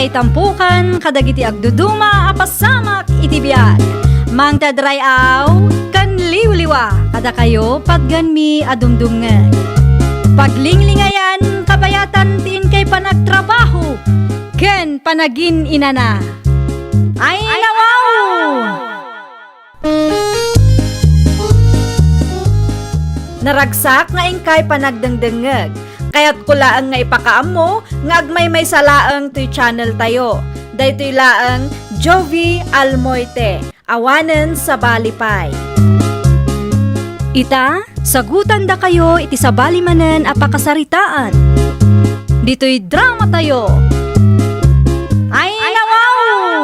may tampukan, kadagiti agduduma, apasamak itibiyag. Mang tadrayaw, kan liwliwa, kada kayo pagganmi adumdumngeg. Paglinglingayan, kabayatan tiin kay panagtrabaho, ken panagin inana. Ay nawaw! Naragsak nga ingkay panagdengdengeg. Kaya't kulaang nga ipakaam mo, nga agmay may salaang to'y channel tayo. Daytoy laang Jovi Almoite, awanen sa balipay. Ita, sagutan da kayo iti sa balimanen apakasaritaan. Dito'y drama tayo. Ay nawaw!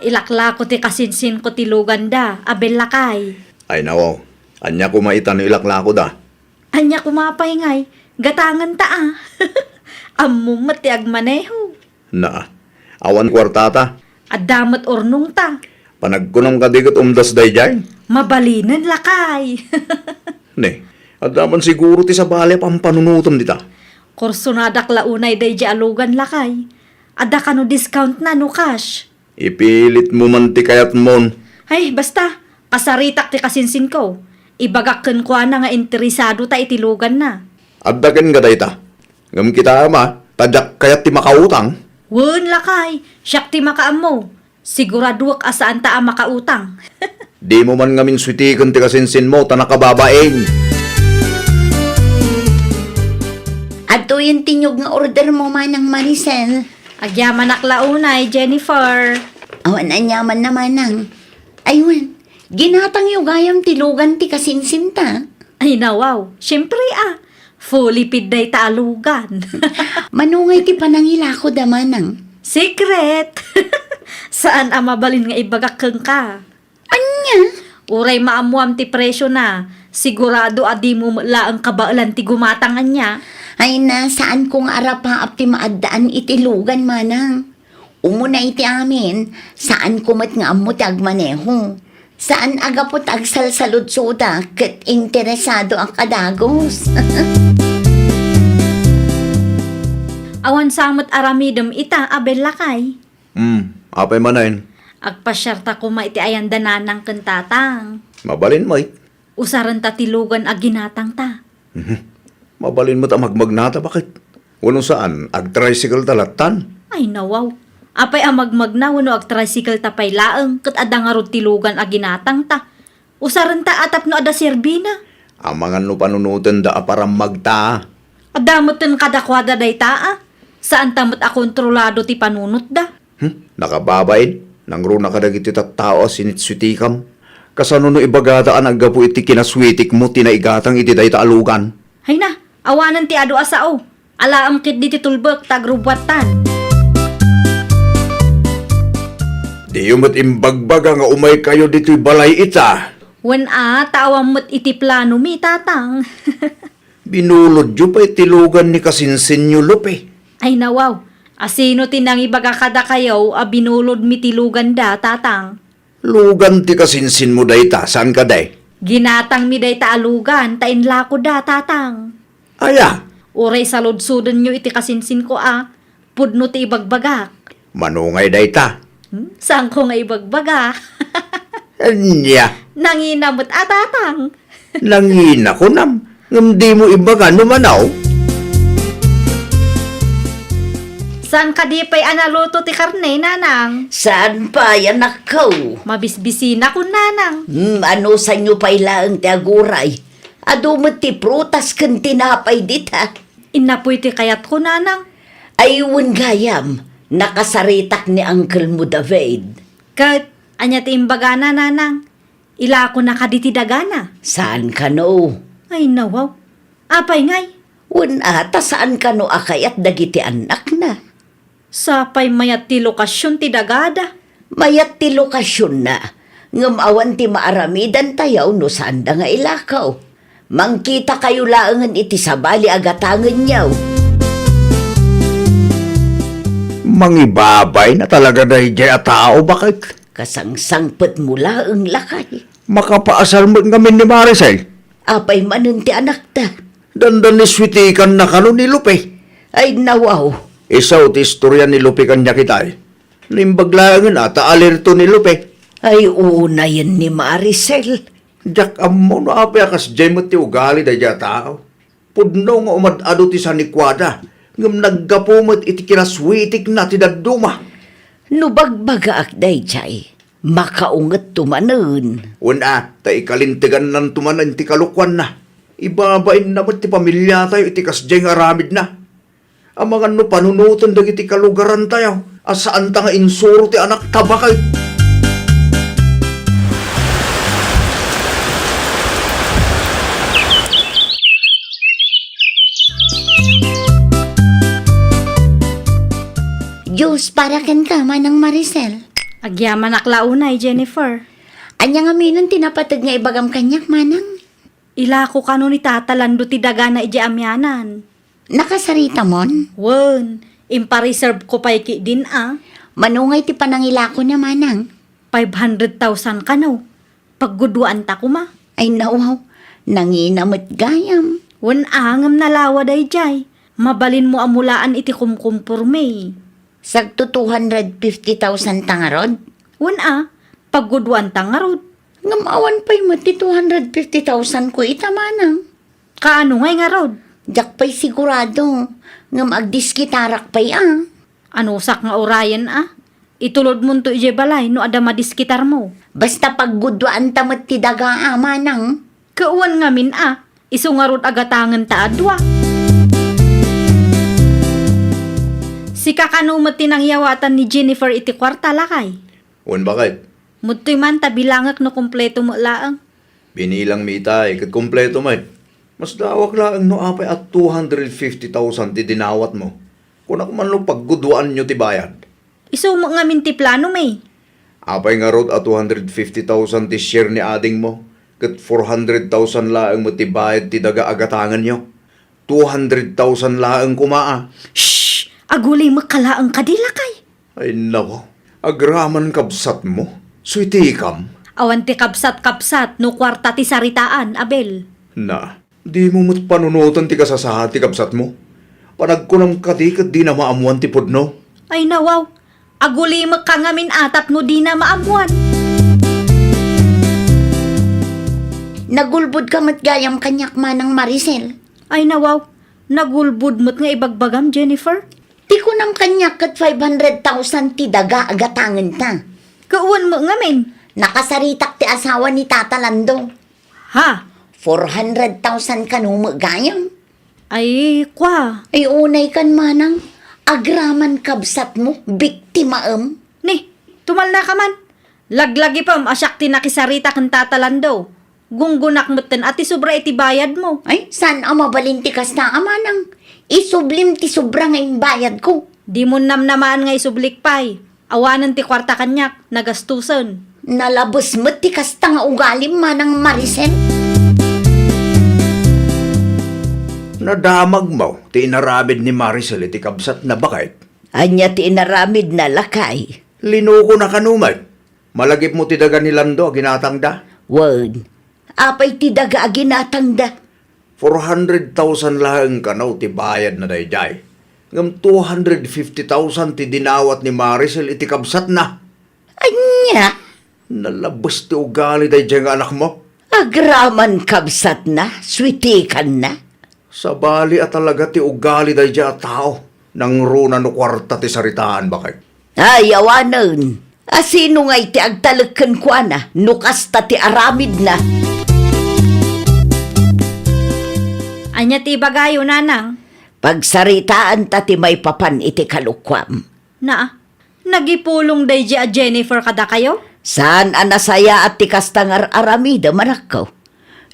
Ilaklako ti kasinsin ko ti luganda, abel lakay. Ay nawaw, anya kumaita no ilaklako da. Anya kumapay ngay, gatangan ta ah. Ammo matiag maneho. Na, awan kwartata. Adamat ornong ta. Panagkunong kadigot umdas day jay. Mabalinan lakay. Ne, adaman siguro ti sa bali pampanunutom dita. Kursunadak launay day di alugan lakay. Ada ka no discount na no cash. Ipilit mo man ti kayat mon. Ay, basta, kasaritak ti kasinsin ko. Ibagakken ko na nga interesado ta itilugan na. Addagan ka dayta. Ngam kita ama, tadyak kayat ti makautang. Wun lakay, siyak ti makaam mo. Siguraduak asaan ta ang makautang. Di mo man ngamin switikan ti kasinsin mo, tanakababaeng. Ato yung tinyog nga order mo manang Maricel. Agyaman aklaunay, Jennifer. Awan anyaman naman ang. Aywan, ginatang yung gayam tilugan ti kasinsinta. Ay nawaw, syempre ah. Fully piday ta alugan. Manungay ti panangilako da manang. Secret! Saan ang mabalin nga ibagakken ka? Anya? Uray maamuam ti presyo na. Sigurado adi mo laang kabaalan ti gumatangan niya. Ay na, saan kong arapaap ti maadaan itilugan manang. Umuna iti amin, saan kumat nga amo ti agmaneho. Saan agapot agsalsaludsuda ket interesado ang kadagos. Awan samot aramidem ita abel lakay. Apay manayin. Agpasyarta ko maiti ayan dananang kentatang. Mabalin mo Usaran ta tilugan aginatang ta. Mabalin mo ta magmagnata, bakit? Wano saan, ag-tricycle talatan. Ay nawaw. Apay amagmag na wano ag tricycle ta pay laeng ket adda nga rod tilugan aginatang ta. Usaran ta atap no ada serbina. Ang mga no panunutan da aparam magta. Adamoten kadakwada day taa. Saan tamot a kontrolado ti panunot da? Nakababain, nang runa ka dagiti tattao sinitswitikam. Kasano no ibagata ang agapu iti kinaswitik mo tinaigatang iti day taalugan. Hay na, awanan ti adu asao. Alaam kit di ti tulbek tagrubwatan. Di umot imbagbaga nga umay kayo dito'y balay ita. Wen tawam mo't iti plano mi tatang. Binulod yu pa itilugan ni kasinsin nyo lupe. Ay nawaw, asino tinang ibaga kada kayo binulod mi tilugan da tatang. Lugan ti kasinsin mo dayta, saan ka day? Ginatang mi day taalugan, tainlako da tatang. Aya, Uray sa lodsudan nyo iti kasinsin ko pudno ti ibagbagak. manungay dayta. Saan ko nga ibagbaga? Anya, Nanginamot tatang. nangina ko nam. Ngam di mo ibaga numanaw. Saan ka di pa'y analuto ti karne, nanang? Saan pa yan ako? Mabisbisina ko, nanang. Ano sa inyo pa ilaang ti aguray? Adumot ti prutas kan tinapay dita. Inapoy ti kayat ko, nanang. Ayun gayam, nakasaritak ni Uncle mo David. Kat, anya ti imbaga na, nanang. Ila ko nakaditi dagana. Saan ka no? Ay, nawaw. Apay ngay. Ata saan ka no akayat dagiti anak na? Sapay mayat ti lokasyon ti dagada. Mayat ti lokasyon na. Ngamawan ti maaramidan tayaw no saan da nga ilakaw. Mangkita kayo laangan iti sabali agatangan niyaw. Mangibabay na talaga dahi jay a tao, bakit? Kasangsangpet mula ang lakay. Makapaasal mo ngamin ni Maricel. Apay manon ti anak ta. Dandan ni switikan na kano ni Lupe. Ay nawaw, Isaw ti istorya ni Lupe kanya kitay. Nimbaglangan ata alerto ni Lupe. Ay, una yan ni Maricel. Jak amo no apay akas jemot ti ugali da ja tao. Pudno nga umadado ti sanikwada. Ngam naggapumat iti kinaswitik na ti daduma. No bagbaga ak day chay, makaungat tumanen. Una, ta ikalintigan ng tumanan ti kalukwan na. Ibabain naman ti pamilya tayo iti kasjay nga aramid na. Ang mga no panunutan dagiti kalugaran tayo. Asaan ta nga insuro ti anak tabakay. Diyos, para ken ka, Manang Maricel. Agyaman aklaunay, Jennifer. Anya nga minon tinapatag nga ibagam kanyak, Manang. Ila ko kano ni tatalando ti daga na iji amyanan. Nakasarita mon? Wen, impa-reserve ko pa'y ki din Manungay ti panangila ko na, Manang. 500,000 kano. Pagguduan ta ko ma. Ay nawaw, nanginamot gayam. Wen angam nalawa day jay. Mabalin mo amulaan iti kumkumpurme. Sagto 250,000 tangarod. Wen pagguduan ta nga rod. Ngamawan pa'y mo ti 250,000 ko ita, Manang. Kaano ngay nga rod? Jak pa'y sigurado. Ngam agdiskitarak pa'y Ano sak nga orayan Itulod mo to ije balay no ada madiskitar mo. Basta paggudwaan tamat ti daga, Manang. Kauwan nga min iso nga rod agatangan ta adwa. Si kakano matinangyawatan ni Jennifer iti kwarta lakay. Un bakit? Mutoy man tabilangak no kompleto mo laang. Binilang mitay, kat kompleto man. Mas dawak lang no apay at 250,000 ti dinawat mo. Kung ako man lo pagguduan nyo ti bayad. Iso mo nga min ti plano may. Apay nga rod at 250,000 ti share ni ading mo. Kat 400,000 laang mo ti bayad ti daga agatangan nyo. 200,000 laang kumaa. Shhh! Agulay makalaang kadilakay. Ay nako, agraman kabsat mo. Suitikam. Awan ti kapsat-kapsat no kwarta ti saritaan, Abel. Na, di mo mo't panunutan ti kasasahat ti kabsat mo. Panagkunam kadikat di na maamuan ti pudno. Ay nawaw, agulay makangamin atap no di na maamuan. Nagulbud ka matgayam kanyak, Manang Maricel. Ay nawaw, nagulbud mo't nga ibagbagam, Jennifer. Ti ko ng kanyak kat 500,000 ti daga agatangan ta. Kauwan mo nga min. Nakasaritak ti asawa ni Tata Lando. Ha? 400,000 kanuma gayam. Ay, kwa. Ay unay kan, Manang. Agraman kabsat mo, biktimaem. Ni, tumal na ka man. Laglagi pa asyak tinakisarita kang tatalando. Gunggunak mo ten ati sobra iti bayad mo. Ay, saan ang mabalinti kas na, Manang? Isublim ti sobra ngayong bayad ko. Di mo namnamaan nga isublik pay. Awanan ti kwarta kanyak, nagastusan. Nalabos mo ti kasta nga ugalim, Manang Maricel. Nadamag mo, ti inaramid ni Maricel iti kabsat na bakit? Anya ti inaramid na lakay. Linuko na kanumay. Malagip mo ti daga ni Lando, ginatangda. Wen, apay ti daga aginatangda. 400,000 lang kanaw ti bayad na dayday. Ngam 250,000 ti dinawat ni Maricel iti kabsat na. Anya, Nalabas ti ugali dayday nga anak mo. agraman kabsat na, switikan na. Sa bali at talaga ti ugali dayday at tao. Nang runa no kwarta ti saritaan bakit? Ay, awanan. Asino nga iti agtalagkan kwa na, nukasta ti aramid na. Anya ti bagayo nanang. Pagsaritaan ta ti may papan iti kalukwam. Nagipulong day a Jennifer kada kayo? Saan anasaya at ti kastangar aramida manakaw?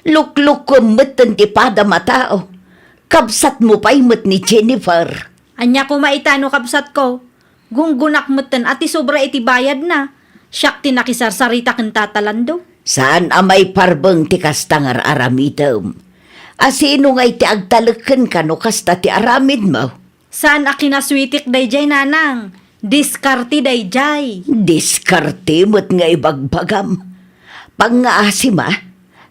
Luklukom matan ti pada matao. Kabsat mo pa'y mat ni Jennifer. Anya ko maitano kabsat ko. Gunggunak mutan ati sobra iti bayad na. Siyak tinakisarsarita kang tatalando. Saan amay parbeng ti kastangar aramidam? Asino nga iti agtalagkan ka no kasta ti aramid mo? Saan akinaswitik dayjay nanang? Diskarte dayjay. Diskarte mo't nga ibagbagam. Pangaasima,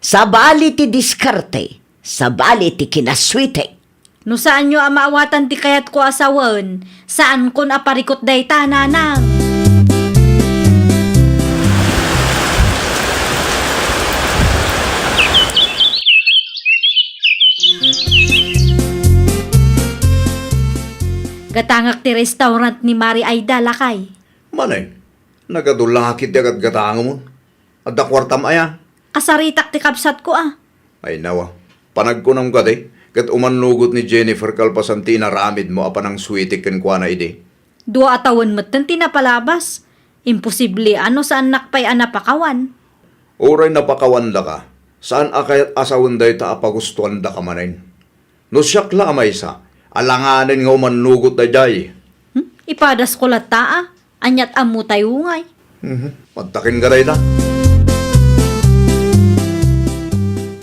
sa bali ti diskarte, sa bali ti kinaswitik. No saan nyo amaawatan ti kayat ko asawan, saan kon aparikot day ta, nanang? Gatangak ti restaurant ni Mari Aida lakay. Manay, nagadulakit di agad gatanga mo. At da kwartam aya. Kasaritak ti kapsat ko ah. Ay nawa, panagkunam ka di. Kat umanlugot ni Jennifer kalpasan tinaramid mo apa ng sweetik ken kwa na ide. Dua atawan matan tinapalabas. Imposible ano saan nakpay anapakawan. Oray napakawan da ka. Saan akayat asawan day ta apagustuhan da ka manayin. No siyak la amay sa. Alanganin nga umanlugot da jay. Ipadas ko lata ah. Anyat amu tayo ngay. Pagtakin ka day ta.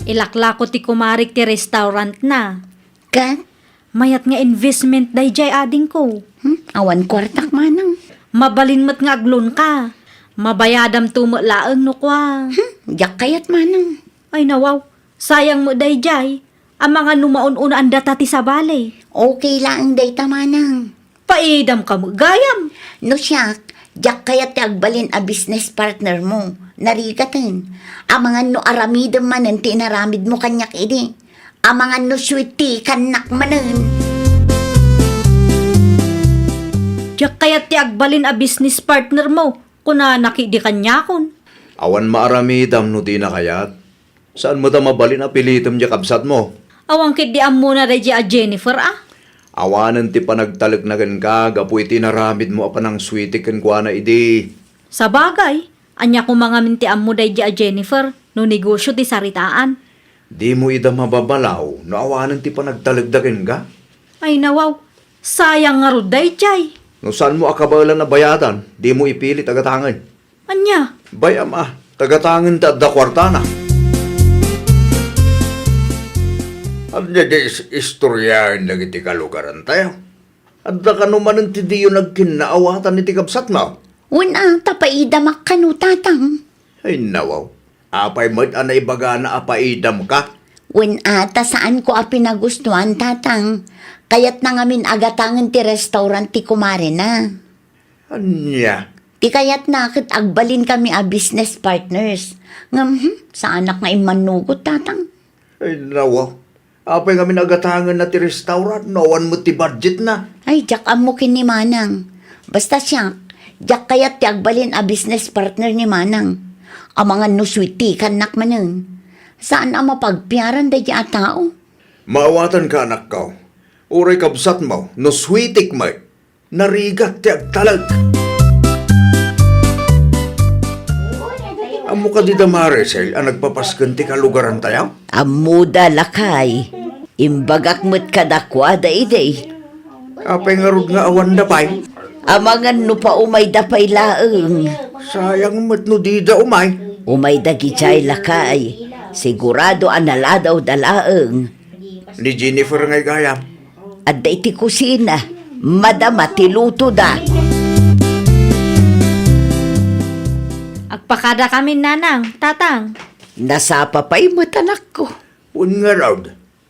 Ilaklako ti kumarik ti restaurant na. Kat, Mayat nga investment day jay ading ko. awan kwartak manang. Mabalin mat nga aglon ka. Mabayadam tumulaang no kwa. Jak kayat manang. Ay nawaw, sayang mo day jay. Ang mga numaon-una ang data ti sabali. Okay lang data manang. Paidam ka mo, gayam. No siyak, jak kayat ti agbalin a business partner mo. Narigatan. Ang mga no aramidam manan tinaramid mo kanyak idi. Ang mga no sweetie kanak manan. Diyak kaya't ti agbalin a business partner mo. Kuna nakidi kanya kon. Awan maaramidam no di na kayat. Saan mo ta mabalin na pilitam di kabsat mo? Awang kidi muna day a Jennifer ah. Awanan ti panagtalagnagan ka, gapu iti naramid mo apa ng sweetik ken kwa na ide. Sa bagay, anya ko mga minti mo day a Jennifer. No negosyo ti saritaan. Di mo ida mababalaw, no awanan ti panagtalagdagan ka? Ay nawaw, sayang nga ro day jay. No saan mo akabala na bayadan, di mo ipilit agatangan. Anya, Bayam tagatangan ta da kwartana. At di istoryahin lagi ti kalugaran tayo. At da kanuman ti di yun nagkinaawatan ni ti kabsat mo. Una, tapaidamak ka no tatang. Ay nawaw, apay mo't anay baga na apaidam ka. Una, ta saan ko a pinagustuhan tatang. Kayat na ngamin agatangan ti restaurant ti kumare na. Anya, Ti kayat na kat agbalin kami a business partners. Sa anak nga imanugot tatang. ay nawaw. Apay kami nagatangan na ti restaurant, nawan mo ti budget na. Ay, jak mo kin ni Manang. Basta siya, jak kayat ti agbalin a business partner ni Manang. Ang mga nuswiti kanak manan. Saan ang mapagpiaran da a tao? Maawatan ka anak ka. Uray kabsat mo, no sweetik mo. Narigat ti agtalag. Amo ka di da Maricel, ang nagpapaskan ti kalugaran tayo? Amuda lakay. Imbagak mo't kadakwada ide. Apay nga rod nga awan da pay. Amangan no pa umay dapay laeng. Sayang mo't no di da umay. Umay dagichay lakay. Sigurado analadaw dalaeng. Ni Jennifer ngay gayam. At da iti kusina. Madama tiluto da. agpakada kami nanang, tatang. Nasapa pa'y matanak ko. Un nga raw.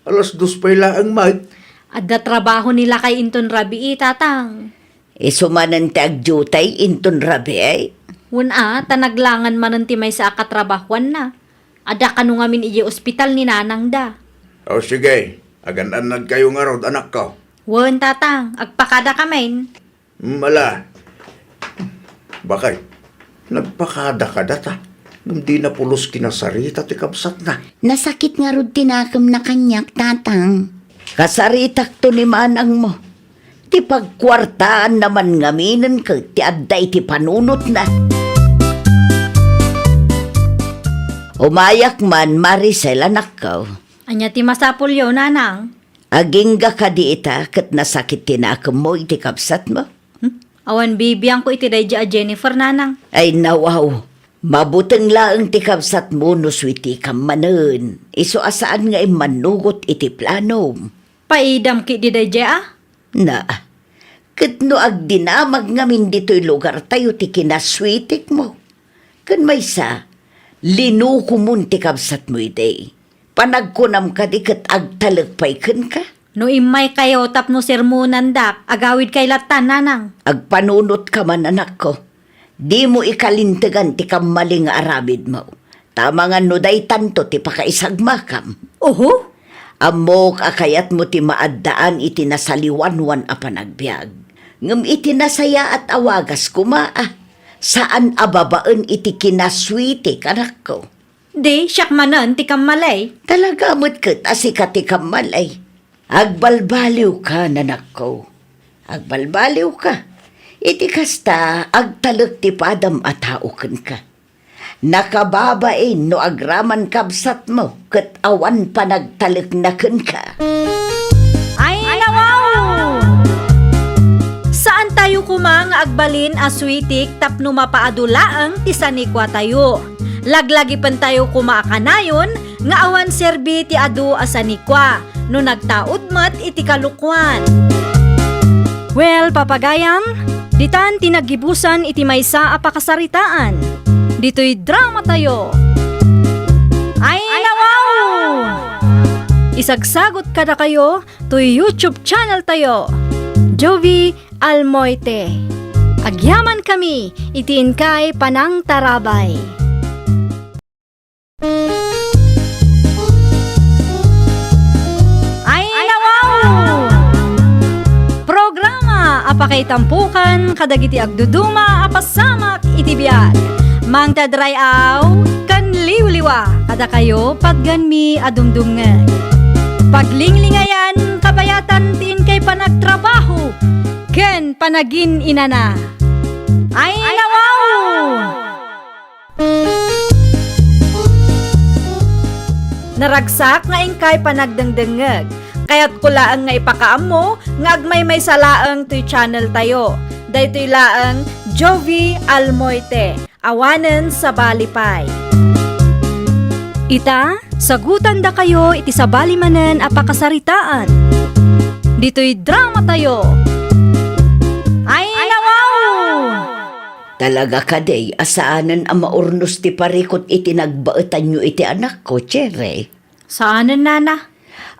Alas 2 pa ang mag. Adda trabaho nila kay Inton Rabi tatang. Isumanan ti agjutay inton rabi ay. Una, tanaglangan mananti may sa akatrabahuan na. Ada kanu ngamin iji ospital ni nanang da. O sige, agan-anad kayo nga raw anak ko. Wen tatang, agpakada kami. Mala. Bakay, nagpakada ka data. Nung di na pulos kinasarita ti kabsat na. Nasakit nga rod tinakam na kanyak tatang. Kasaritak to ni manang mo. Ti pagkwartaan naman ngaminan ka ti adday ti panunot na. Umayak man Maricel anak ko. Anya ti masapulyo nanang. Agingga ka di ita kat nasakit tinakam mo iti kabsat mo. Awan bibiyang ko iti dayja a Jennifer nanang. Ay nawaw. Mabuteng laang ti kabsat mo no switi kam manen. Iso asaan nga imanugot iti plano. Paidam ki di dayja ah. Na, kat no agdinamag ngamin dito'y lugar tayo ti kinaswitik mo. Kan may sa, linuko mo ti kabsat mo iti. Panagkunam ka di kat agtalagpay kan ka. No imay kayo tapno sermonan dak, agawid kay latan nanang. Agpanunot ka man anak ko. Di mo ikalintigan ti kamaling aramid mo. Tama nga no day tanto ti pakaisagmakam. Oho? Amok akayat mo ti maaddaan iti nasaliwanwan a panagbiag. Ngem iti nasaya at awagas kumaa. Saan ababaan iti kinaswiti kanak ko? Di, siyak manan ti kamalay. Talaga mo't kat asika ti kamalay. Agbalbaliw ka, nanak ko. Agbalbaliw ka. Iti kasta, agtalek ti padam at hauken ka. Nakababain no agraman kabsat mo, kat awan pa nagtalek na ka. Ay, nawaw! Saan tayo kumang agbalin aswitik tapno mapaadulaang tisanikwa tayo? Laglagi pan tayo kumaakanayon nga awan serbi ti adu asanikwa no nagtaod mat iti kalukwan. Well, papagayam, ditan tinagibusan iti maysa a pakasaritaan. Dito'y drama tayo. Ay, nawaw! Isagsagot kada kayo to YouTube channel tayo. Jovi Almoite. Agyaman kami, itiin kay Panang Tarabay. Ay, nawaw! Programa apakay tampukan kadagiti agduduma apasamak itibiyag. Mang tadrayaw kan liwliwa kada kayo pagganmi adumdumngan. Paglinglingayan kabayatan tin kay panagtrabaho ken panagin inana. Ay, nawaw! Naragsak nga ingkay panagdengdengeg. Kaya't kulaang nga ipakaam mo nga agmay may salaang to'y channel tayo. Daytoy laang Jovi Almoite. Awanen sa Balipay. Ita, sagutan da kayo iti sa balimanen a pakasaritaan. Dito'y drama tayo. Ay, nawaw! Talaga ka day, asaanan ang maurnos ti parikot iti nagbaetan nyo iti anak ko, Chere. Saanan, nana?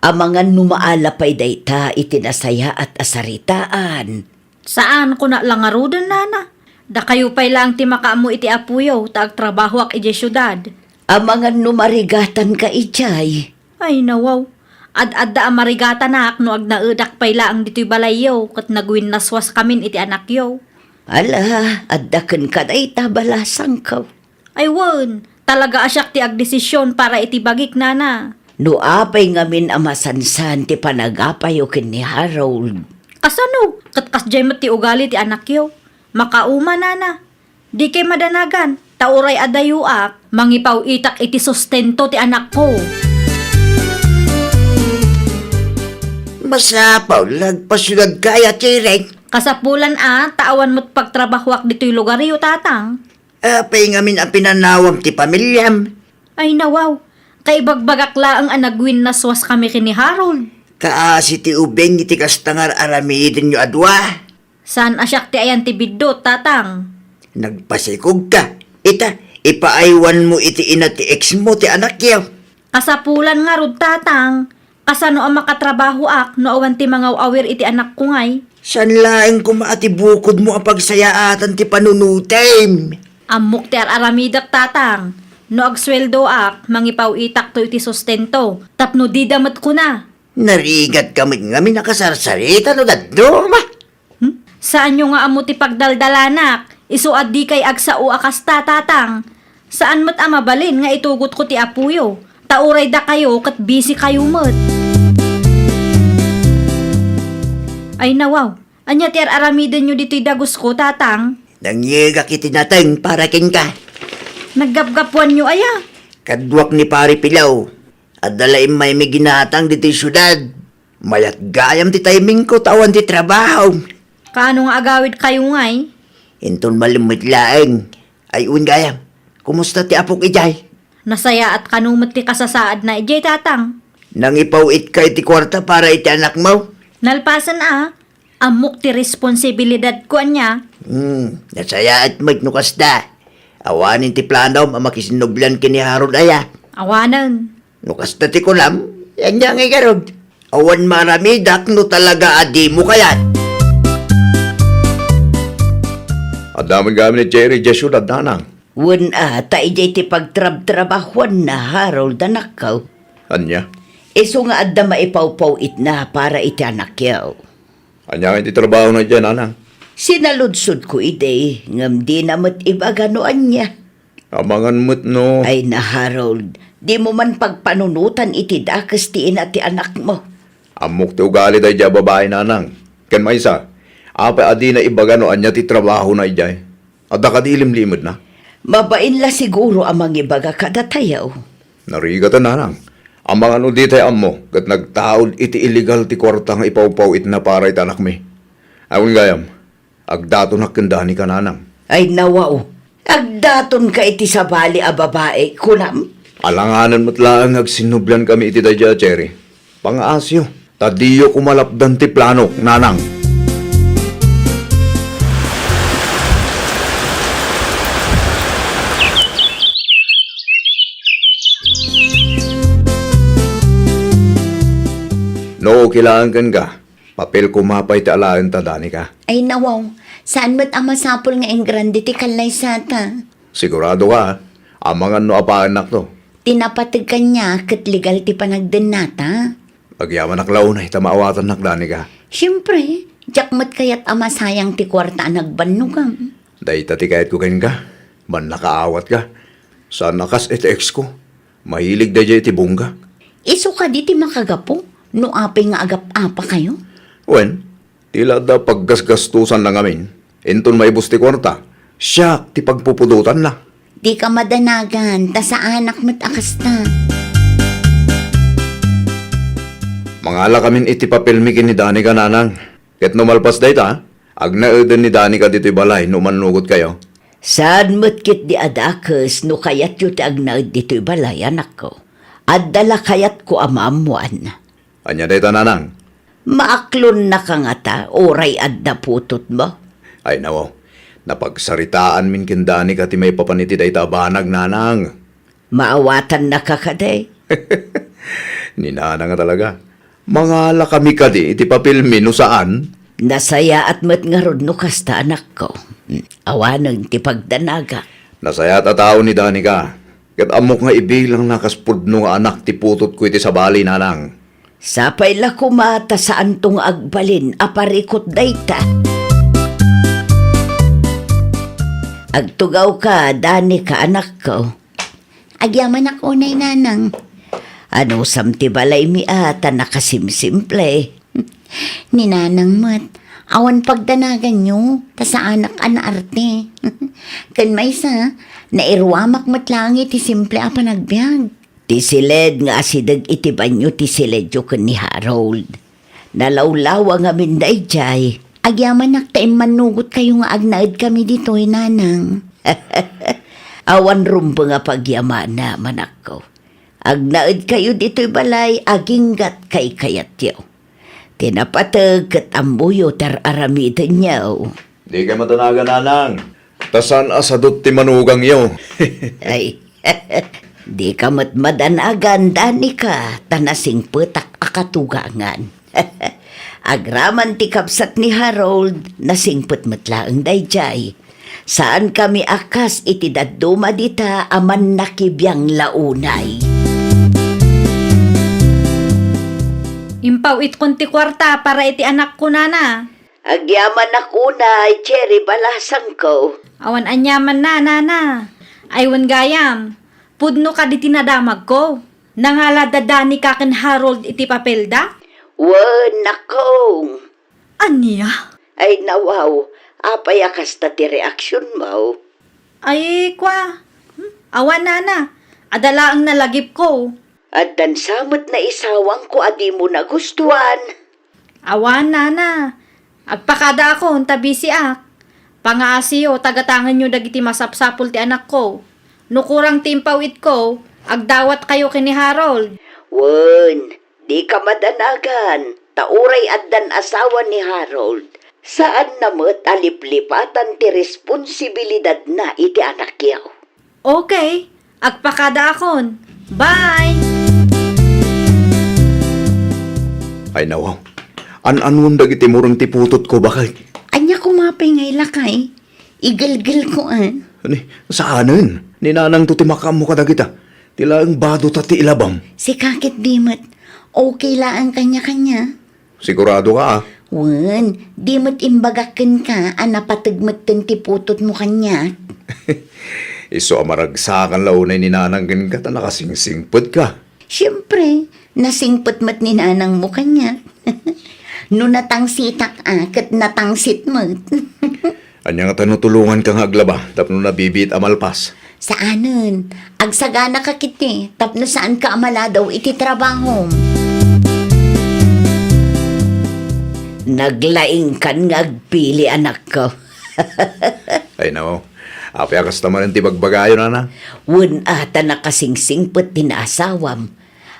Amangan numaalapay day ta iti nasaya at asaritaan. Saan ko na lang arudan, nana? Da kayo pa'y lang ti makaamo iti apuyo, taag trabaho ak iti syudad. Amangan numarigatan ka ijay. Ay, nawaw. Ad-adda amarigata na ak no ag naedak pa'y lang dito'y balayaw, kat nagwin naswas kamin iti anak yo. Ala, addaken ka day tabalasang ka. Ay, won. Talaga asyak ti agdesisyon para iti bagik, nana. No apay ngamin amasansan ti panagapayo ken ni Harold. Kasano? Katkas jay mat ti ugali ti anak yo. Makauma, nana. Di kay madanagan. Tauray adayuak. Mangipaw itak iti sustento ti anak ko. Masapaw, lagpasyudad kaya, Chirek. Kasapulan taawan mo't pagtrabahuak dito'y lugar yo, tatang. Apay ngamin ang pinanawam ti pamilyam. Ay, nawaw. Kay bagbagak laang anagwin naswas kami kini Harold. Kaasi ti ubeng iti kastangar aramidin nyo adwa. San asyak ti ayan ti biddo, tatang? Nagpasikog ka. Ita, ipaaywan mo iti ina ti ex mo ti anak yaw. Kasapulan nga rod, tatang. Kasano ang makatrabaho ak no awan ti mga awir iti anak ko ngay. San laeng kumaati bukod mo ang pagsayaatan ti panunutem. Amok ti aramidak, tatang. No agsweldo ak, mangipaw itak to iti sustento. Tapno di damat ko na. Narigat kami ngamin nakasarsarita no dadurma. Saan nyo nga amo ti pagdaldalanak? Isuad di kay agsao akas tatang. Saan mo't amabalin nga itugot ko ti apuyo? Tauray da kayo kat busy kayo mo't. Ay, nawaw. Anya ti aramiden nyo dito'y dagos ko, tatang? Nangyega kiti nateng para king ka. Naggapgapuan nyo, aya. Kadwak ni pari pilaw. At dalaim may may ginatang dito'y syudad. Mayat gayam ti timing ko tawan ti trabaho. Kaano nga agawid kayo ngay? Inton malimit laeng. Ay un gayam. Kumusta ti apok ijay? Nasaya at kanumot ti kasasaad na ijay, tatang. Nang ipawit ka iti kwarta para iti anak mo? Nalpasan amok ti responsibilidad ko anya. Nasaya at magnukas da. Awanin ti plano mamakisinublan kini Harold aya. Awanan. Nukas na ti kulam, yan niya ngay garod. Awan maramidak no talaga adi mo kayat. Adaman kami ni Jerry Jesyudad nanang. Wan ta ijay ti pagtrab-trabahuan na Harold anakaw. Anya? Iso nga adda maipaw-paw it na para iti anak yaw. Anya iti trabaho na dyan nanang. Sinaludsod ko ide, ngam di namat iba ganoan niya. Amangan mo't no. Ay na Harold, di mo man pagpanunutan iti dakas ti ina ti anak mo. Amok ti ugali tayo dyan babae nanang. Ken maysa, apa adi na iba gano anya ti trabaho na ijay. Adda ka di limlimod na. Mabain la siguro amang ibaga kadatayaw. Narigatan nanang. Amang ano di tayo amo, kat nagtaod iti illegal ti kwarta nga ipaw-paw it na para itanak mi. Awin gayam, agdato na kendani ka nanang. Ay nawaw, agdaton ka iti sabali a babae, kunam. Alanganan mo't lang agsinublan kami iti tayo Cherry. Pangaasyo, tadiyo kumalapdan ti plano, nanang. No, kailangan kan ka. Papel kumapay ti alaan ta dani ka. Ay nawaw, saan mo't ang masapol nga ang grande ti kalay sata? Sigurado ka, amangan no apa anak to. Tinapatag ka niya kat legal ti panagden nata. Pagyaman naklaw na itamaawatan nak dani ka. Siyempre, jakmat kayat ama sayang ti kwarta nagbanugam. Day tati kahit ko kain ka. Man nakaawat ka. Sa nakas iti ex ko. Mahilig da iti bungga. Iso ka di ti makagapo, no apay nga agap-apa kayo? Wen, tila da paggasgastusan lang amin. Inton may busti kwarta. Siya, ti pagpupudutan na. Di ka madanagan, ta sa anak mo't akasta. Mangala kamin iti papilmikin ni Dani ka nanang. Ket numalpas day ta, agnaeden ni Dani ka dito'y balay no manugod kayo. Saan mo't kit di adakas no kayat yu ti agnaid dito'y balay anak ko. Addala kayat ko amamuan. Anya day ta nanang. Maaklon na ka nga ta, oray adda putot mo. Ay nawaw, napagsaritaan min kin Dani ka ti may papaniti day ta banag nanang. Maawatan na ka kaday. Ni nanang nga talaga. Mangala kami ka di, iti papilmi no saan? Nasaya at mat nga rod no kasta anak ko. Awanang ti pagdanaga. Nasaya ta tao ni Dani ka. Kat amok nga ibilang nakaspudno nga anak ti putot ko iti sabali nanang. Sapay la kumata saan tong agbalin, aparikot dayta. Agtugaw ka, Dani ka anak ko. Agyaman ako nay nanang. Ano samti balay mi ata nakasimsimple. Ni nanang mo't, awan pagdanagan nyo, ta sa anak ana arte. Kan may sa, nairwamak mo't lang iti simple apa nagbiag. Ti siled nga asidag iti banyo ti siled yu ni Harold. Nalawlawa nga minday jay. Agyaman naktaim manugot kayo nga agnaid kami dito nanang. Awan rumbo nga pagyamana manak ko. Agnaid kayo dito'y balay, aginggat kay kayat yaw. Tinapatag kat ambuyo tar aramidan yaw. Di ka matanaga nanang. Tasan asadot ti manugang yaw. Ay, di ka matmadanagan, Dani ka, tanasing petak akatugangan. Agraman ti kapsat ni Harold, nasingpet matlaang dayjay. Saan kami akas iti daduma dita aman nakibiyang launay. Impaw it konti kwarta para iti anak ko nana. Agyaman ako na, Cherry balasang ko. Awan anyaman na nana. Aywan gayam. Pudno ka di tinadamag ko. Nangala dadani ka ken Harold iti papelda? Wan nakong. Anya? Ay nawaw, apay akas ta ti reaksyon mo. Ay kwa. Awan nana. Adala ang nalagip ko. At dansamot na isawang ko adi mo nagustuhan. Awan nana. Agpakada ako tabi si ak. Pangaasiyo tagatangan nyo dagiti masapsapul ti anak ko. Nukurang timpawit ko, agdawat kayo kini Harold. Wan, di ka madanagan. Tauray addan asawa ni Harold. Saan namot aliplipatan ti responsibilidad na iti anak yaw. Okay, agpakada akon. Bye! Ay nawaw. An-anon dagiti murang tiputot ko bakit? Anya kumapay ngay lakay. Igalgal ko Ani, saanin? Ninanang to timakam mo kadagita. Tila ang bado tati ilabam. Si kakit dimot. Okay lang ang kanya-kanya. Sigurado ka Wan, dimot imbagakan ka, anapatagmat tiputot mo kanya. Iso amaragsakan launay ninanang ka ta nakasingsingpot ka. Siyempre, nasingpot-mat ni nanang mo kanya. No natangsitak kat natangsit mo. Anya nga tanutulungan kang aglaba, tapno nabibit amalpas. Saanon? Agsagana ka kiti, tapno saan ka amala daw iti trabaho. Naglaing kan nga agpili anak ko. Ay nawaw. Api akas naman ang tibagbagayo na. Wen ata nakasingsingpot tinasawam.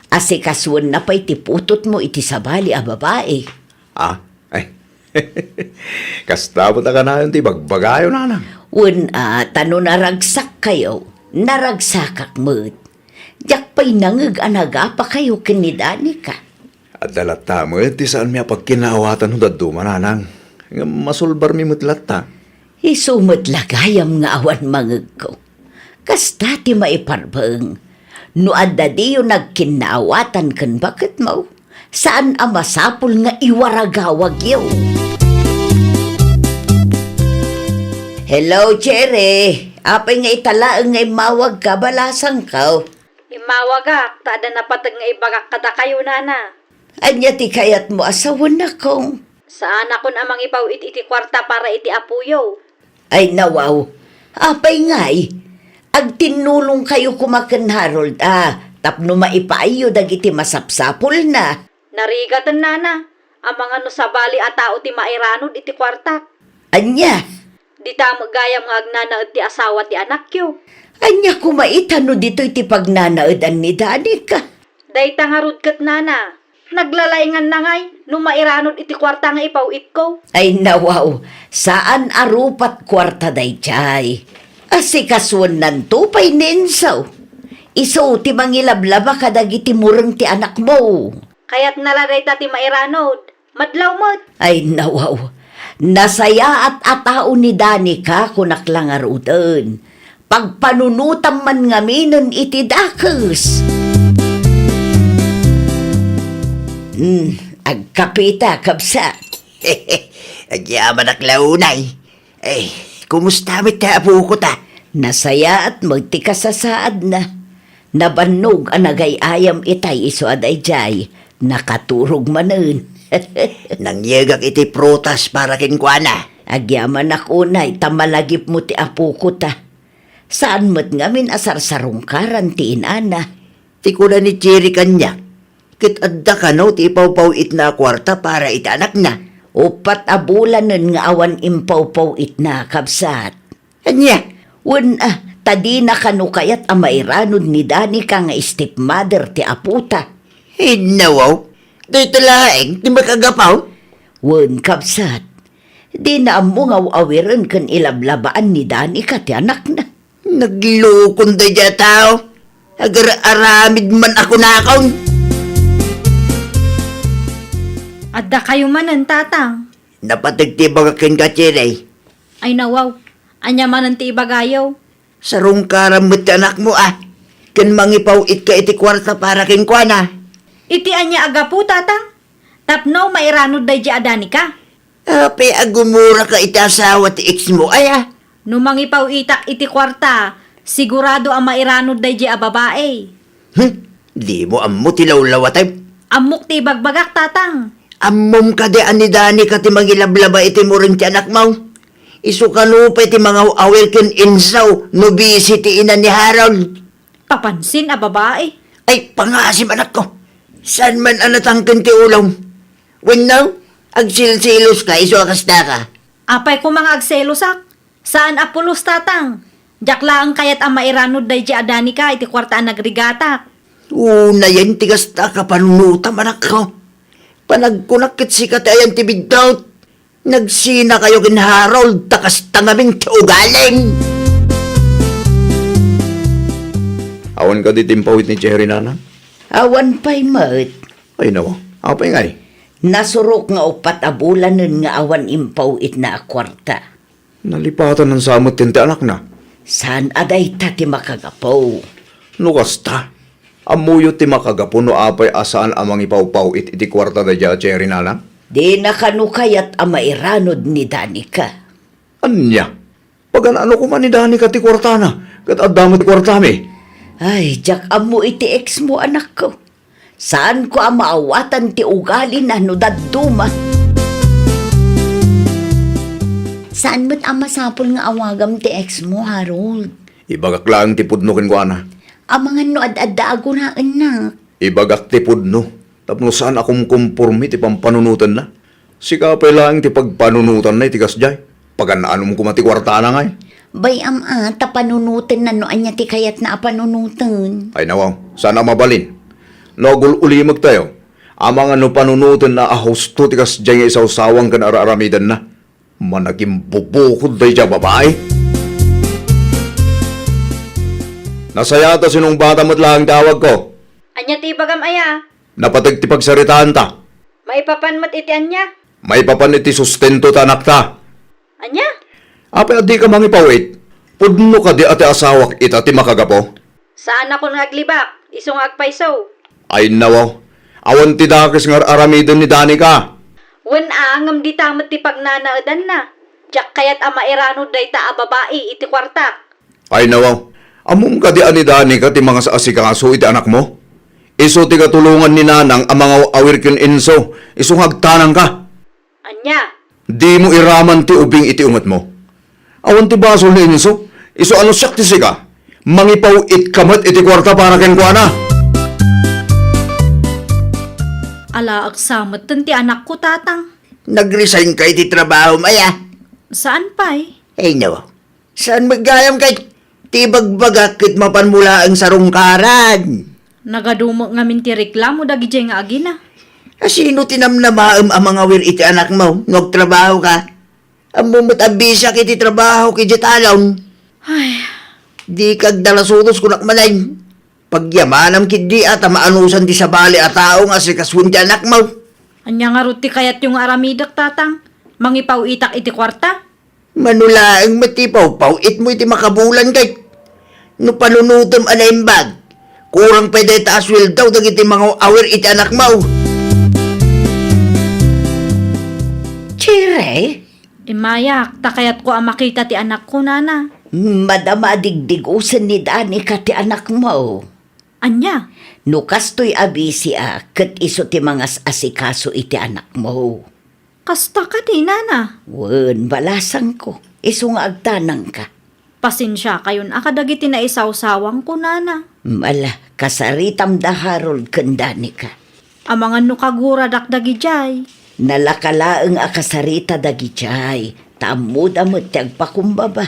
Asikaswan na pa'y tiputot mo iti sabali a babae. Ah, ay. Kastabot ka na yung tibagbagayo na. Wen ata no naragsak kayo, naragsakak mo't. Diyak pa'y nangag anagapa kayo kinidani ka. At dalata mo, ti saan miya pagkinaawatan ng daduma nanang. Masulbar mi mutlata. Isumot lagayam nga awan mangag ko. Kasta ti maiparbang. No adda diyo nagkinaawatan kan bakit mo? Saan ang masapul nga iwaragawag yaw? Hello, Cherry. Apay nga italaang nga imawag ka, balasang ka. Imawagak, tada napatag nga ibagak kada kayo nana. Anya ti kayat mo asawan na kong. Saan ako namang ipaw iti kwarta para iti apuyo? Ay nawaw, apay nga'y. Agtinulong kayo kumakan Harold, tapno maipaayo dagiti masapsapol na. Narigatan nana, ang mga no sabali at tao ti mairanod iti kwarta. Anya, Di ta magayam nga agnanaad ti asawa ti anak yo. anya kumaitano dito iti pagnanaadan ni Danica. Dayta nga rudkat nana. Naglalayngan na ngay, no mairanod iti kwarta nga ipawit ko. Ay nawaw, saan arupat kwarta day chay? Asikaswan nanto pa'y ninsaw. Iso ti mangilablaba kadagiti murang ti anak mo. Kaya't nalaray ta ti mairanod. Madlaw mo't. Ay nawaw, nasaya at atao ni Danica kunak lang arutan. Pagpanunutam man ngaminon iti dakes. Agkapita, kabsa. Agyaman ak launay. Eh, kumusta mit ta apo ko ta? Nasaya at magtikasasaad na. Nabannog anagay ayam itay iso aday jay. Nakaturog manen. Nangyegak iti protas para kinkwana. Agyaman akunay, tamalagip mo ti apo ko ta. Saan mo't ngamin asarsarong karantiin ana? Ti ko na ni Cherry kanya. Kit adda ka no, ti ipaw-paw it na kwarta para itanak na. Upat abulanan nga awan impaw-paw it na kabsat. Anya, Wen tadi na kanukayat ang mairanod ni Danica nga stepmother ti aputa. hinawaw. Dito laeng, di makagapaw. Wen kabsat. Di na amungaw awiran kan ilablabaan ni Danica ti anak na. Naglukon da dya tao. Agar-aramid man ako nakaw. Adda kayo manan tatang. Napatagtibag akin ka, Cherry. Ay nawaw, anya manan ti ibagayaw. Sarong karamot anak mo Kan mangipaw it ka iti kwarta para kinkwana. Iti anya aga po tatang. Tapno mairanod day di adani ka. Ape agumura ka iti asawa ti ex mo No mangipaw itak iti kwarta, sigurado ang mairanod day di a babae. Di mo ammo tilawlawatay. Amok ti bagbagak tatang. Ammom ka di anidani ka ti magilablaba iti mo rin ti anak mo. Isu ka lupay ti mga awil ken insaw no busy ti ina ni Harold. Papansin a babae. Ay pangasim anak ko. Saan man anatangkan ti ulam? When now, agsilsilos ka isu akasta ka. Apay ko mga agselosak. Saan apulos tatang? Jakla ang kayat ang mairanod day di adani ka iti kwartaan nagrigatak. Una yan tigasta ka panunutam anak ko. Panagkunakit si katayan ti bigdaut. Nagsina kayo kin Harold takas tangaming ti ugaling. Awan ka di timpawit ni Cherry nana. Awan pa'y mat. Ay nawaw, apay ngay. Nasurok nga upat a bulanen nga awan impaw it na kwarta. Nalipatan ng samot ti anak na. Saan aday ta ti makagapaw? No kasta. Amuyo ti makagapo no apay asaan amang ipawpaw iti kwarta da dya cherry na lang. Di nakanukayat a mairanod ni Danica. Anya? Pag ano ko man ni Dani ka ti kwarta na. Kat adamo ti kwarta mi. Ay, jak amo iti ex mo anak ko. Saan ko ang maawatan ti ugali na no daduma? Saan mo't ang masapol nga awagam ti ex mo, Harold? Ibagak lang ti pudno kin ko ana. Ang mga no ad-adda ako na anak. Ibagak ti pudno. Tapno saan akong kumpormi ti pampanunutan na. Sikapay lang ti pagpanunutan na iti kasjay. Paganaanom ko mati kwarta na ngay. Bay tapanunutan na noan niya ti kayat na apanunutan. Ay nawaw, sana mabalin. Nogul ulimag tayo. Amang ano panunutan na ahosto ti kasjay nga isaw-sawang kan ara-aramidan na. Managing bubukod day dya babae. Nasayata sinong bata mo't lang tawag ko. Anya ti bagam aya. Napatag ti pagsaritaan ta. Maipapan mat iti anya. May papan iti sustento tanak ta. Anya? Apay adi ka mangipawit. Pudno ka di ati asawak ita ti makagapo. Saan ako naglibak? Isong agpaisaw. Ay nawaw. Awan ti dakis nga aramidon ni Danica. Wen angam di tamat ti pagnanaadan na. Diyak kayat ama irano day ta a babae iti kwartak. Ay nawaw. Among ka di ani Danica ti mga sa asikaso iti anak mo. Iso ti katulungan ni nanang ang mga awir kin inso. Isong hagtanang ka. Anya? Di mo iraman ti ubing iti ungat mo. Awan ti basol ni inso. Iso ano siyak ti sika. Mangipaw it kamat iti kwarta para ken kuana. Ala agsamot ti anak ko tatang. Nag-resign kay ti trabaho maya. Saan pa'y? Ay no, saan maggayam kay tibagbagakit mapanmula ang sarungkaran? Nagadumo nga min ti reklamo dagi jay nga agina. Sino tinamnamaam ang mga wir iti anak mo? Nagtrabaho ka? Ang mumatabisa kiti trabaho kiti talon. Ay, Di kag dalasutos kunak manay. Pagyamanam kidi at maanusan di sa bali at tao nga si kaswun ti anak mo. anya nga ruti kayat yung aramidak tatang. Mangipaw itak iti kwarta. Manula ang matipaw, pauit mo iti makabulan kay. No panunutom anaimbag. Kurang pwede taaswil daw dagiti mga awir iti anak mo. Chire, Imayak, takayat ko ang makita ti anak ko, nana. madama digdigusan ni Danica ti anak mo. Anya? No kastoy abisi ket iso ti mga asikaso iti anak mo. Kasta ka di, nana. Wen, balasang ko. Iso nga agtanang ka. Pasensya kayon, akadagiti na isaw-sawang ko, nana. Mala, kasaritam da Harold ken Danica. Amangan no kagura dakdagi jay. Nalakalaeng akasarita dagijay. Tamud-amut ti agpakumbaba.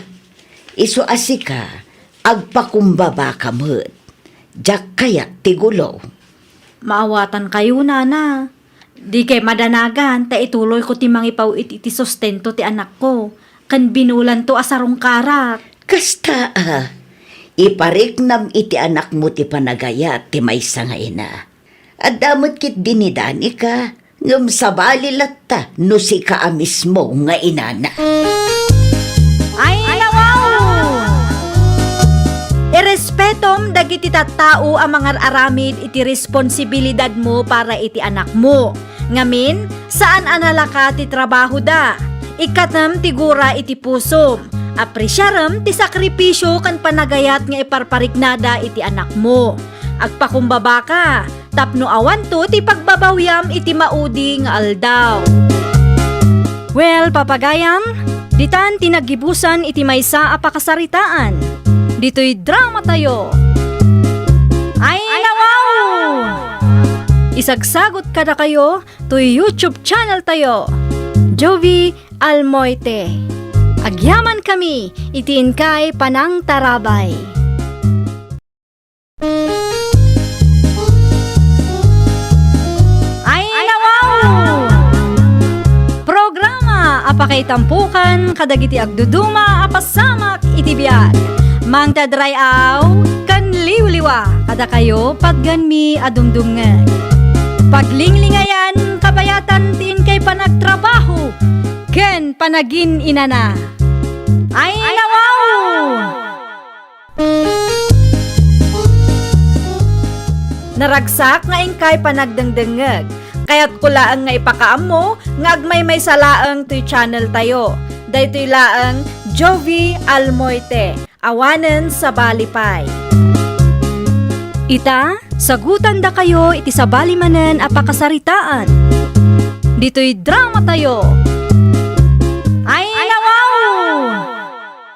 Iso asika, agpakumbaba kamut. Jak kayak ti gulo. Maawatan kayo, nana. Di kay madanagan, ta ituloy ko ti mangipaw iti sustento ti anak ko. Kan binulan to asarong karat. Kasta ipariknam iti anak mo ti panagayat ti maysa nga ina. At damot kit dinidani ka, ngam sabali latta no si ka mismo nga inana. Ay, nawaw! Irespetom dagiti tattao ang mga aramid iti responsibilidad mo para iti anak mo. Ngamin, saan analaka ti trabaho da? Ikatam ti gura iti pusom. Apresyaram ti sakripisyo kan panagayat nga iparpariknada iti anak mo. Agpakumbaba ka, tapno awan to ti pagbabawyam iti maudi nga aldaw. Well, papagayam, ditan tinagibusan iti maysa a pakasaritaan. Dito'y drama tayo. Ay, nawaw! Isagsagot kada kayo to YouTube channel tayo. Jovi Almoite. Agyaman kami, itiin kay Panang Tarabay. Ay, nawaw! Programa apakay tampukan kadagiti agduduma apasamak iti biag. Mang tadrayaw kan liwliwa kada kayo pagganmi adumdumngan. Paglinglingayan kabayatan panagin inana. Ay nawaw! Naragsak nga ingkay panagdengdengeg. Kaya't kulaang nga ipakaam mo, nga agmay may salaang to'y channel tayo. Daytoy laang Jovi Almoite, awanen sa balipay. Ita, sagutan da kayo iti sabali manen apakasaritaan. Dito'y drama tayo. Ay nawaw!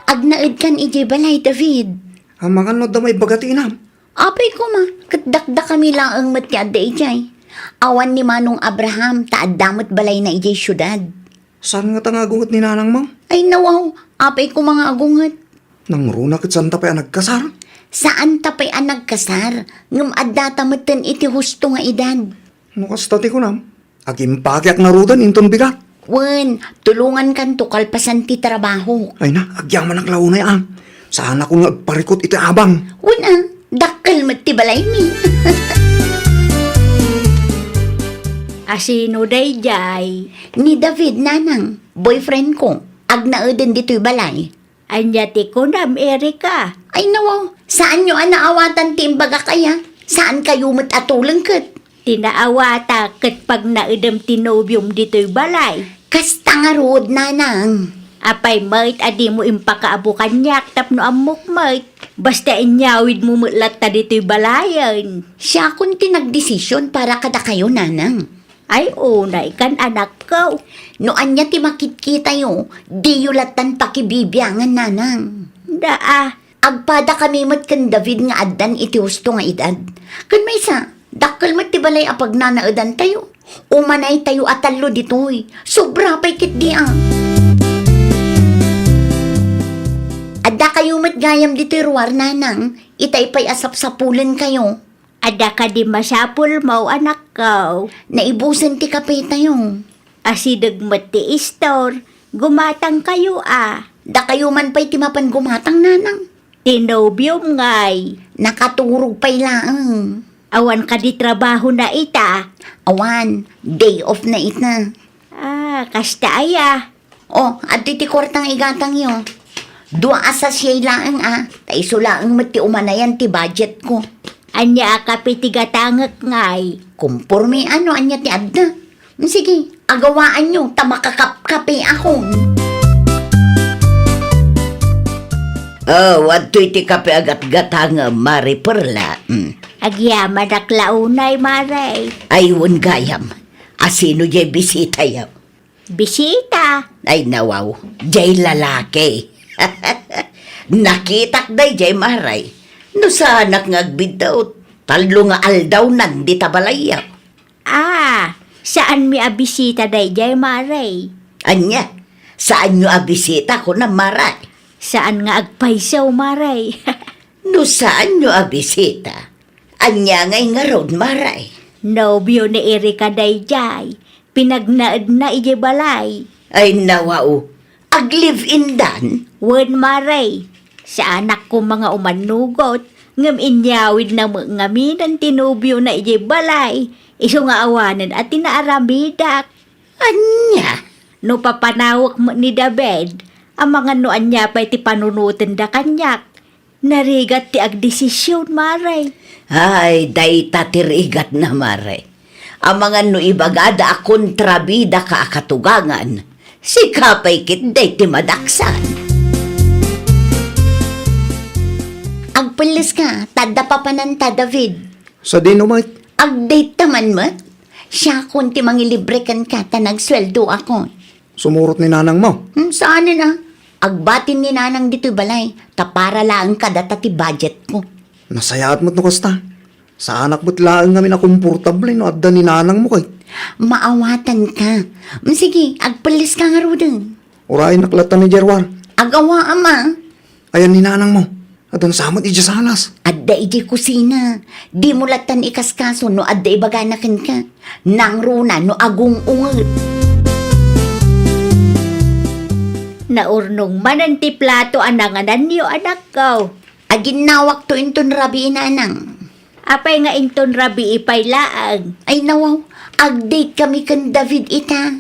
Agnaid kan iti balay, David. Ang mga no da may bagatinam. Apay ko ma, katdakda kami lang ang mati adda ijay. Awan ni Manong Abraham, taadamot balay na ijay syudad. Saan nga tangagungot ni nanang mo? Ay nawaw, apay ko mga agungat. Nang runa kit saan tapay nagkasar? Saan tapay ang nagkasar? Ngam adda tamatan iti husto nga edad. Nukas tati ko nam. Agimpakyak na rudan inton bigat. Wen, tulungan kan to kalpasan ti trabaho. Ay na, agyaman ang launay ang. Sana ko nga parikot iti abang. Wen dakkel mat ti balay mi. Asino day jay? Ni David nanang, boyfriend ko. Agnaeden dito'y balay. Anyati ko nam, Erika. Ay nawaw, saan nyo anaawatan ti imbaga kaya? Saan kayo matatulang kat? Tinaawata kat pag naidam tinobyom dito'y balay. Kasta nga rood nanang. Apay mait adi mo impakaabukan yak tapno amok mait. Basta inyawid mo mutlat ta dito'y balayan. Siya kun tinagdesisyon para kada kayo nanang. Ay unay kan anak ko. No anya ti makitkita yo, di yulatan pakibibyangan nanang. Daa. Agpada kami mat kan David nga addan iti husto nga edad. Kan may isa, dakkel mat ti balay apag nanaadan tayo. Umanay tayo atallo ditoy. Sobra pa'y kit di ah. Adda kayo mat gayam dito'y ruwar nanang. Itay pa'y asap-sapulan kayo. Ada ka di masapul mo anak ko. Naibusan ti kape tayo. Asidag mati istor. Gumatang kayo ah. Da kayo man pa'y timapan gumatang nanang. Tinobyom ngay. Nakaturog pa'y laang. Awan ka di trabaho na ita. Awan, day off na ita. Ah, kasta aya. Oh, at iti kwartang igatang yo. Dua asas siya'y laang ah. Taiso laang mati umanayan ti budget ko. Anya akapitigatangak ngay. Kumpurme ano anya ti adda. Sige, agawaan nyo, tamakakap-kape ako. Oh, what iti kape agat-gatang Mari Perla. Agyaman aklaunay maray. Ayun gayam. Asino jay bisita yaw? Bisita. Ay nawaw, jay lalaki. Nakitak day jay maray. No sa anak nga agbidaw, talo nga aldaw nandita balay yaw. Ah, saan mi abisita day jay maray? Anya, saan nyo abisita ko na maray? Saan nga agpaisaw maray? No saan nyo abisita? Anya ngay nga road maray. Nobyo ni Erika day jay. Pinagnaad na ije balay. Ay nawaw, ag-live-in dan? Wen maray. Sa anak ko mga umanugot. Ngam inyawid na mga ngaminan tinubyo na ije balay. Iso nga awanan at tinaaramidak. Anya? No papanawak mo ni David. Ang mga noan niya pa'y ti panunutin da kanyak. Narigat ti agdesisyon maray. Ay, day tatirigat na maray. Ang mga no ibagada a kontrabida ka akatugangan. Si kapay kit day ti madaksan. Agpalis ka, tada pa pananta David. Sa dinamite. Ag-date taman mat. Siya kun ti mangilibre kan ka, ta nagsweldo ako. Sumurot ni nanang mo. Saan na? Agbatin ni nanang dito'y balay, ta para lang kadata ti budget ko. Nasayaat mo't no kasta. Sa anak mo't laang kami na komportable no adda ni nanang mo kay. Maawatan ka. Sige, agpalis ka nga rodin. Uray naklatan ni Jerwar. Agawa ama. Ayan ni nanang mo. Adan samot ija salas. Adda iti kusina. Di mo latan ikaskaso no adda ibaganakan ka. Nang runa no agong ungot. Naurnong manan ti plato ananganan niyo anak ko. Aginawak to inton rabi inanang. Apay nga inton rabi ipay laang. Ay nawaw, ag-date kami kan David ita.